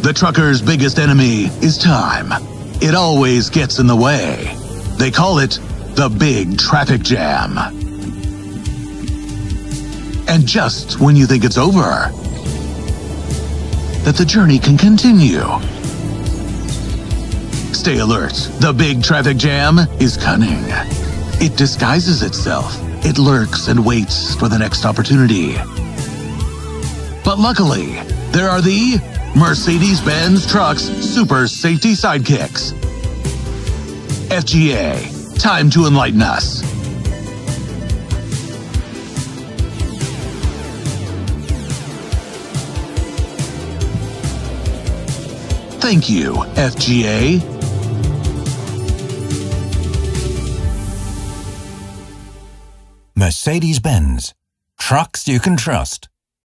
The trucker's biggest enemy is time. It always gets in the way. They call it the big traffic jam. And just when you think it's over, that the journey can continue. Stay alert. The big traffic jam is cunning. It disguises itself. It lurks and waits for the next opportunity. But luckily, there are the Mercedes-Benz Trucks Super Safety Sidekicks. FGA, time to enlighten us. Thank you, FGA. Mercedes-Benz. Trucks you can trust.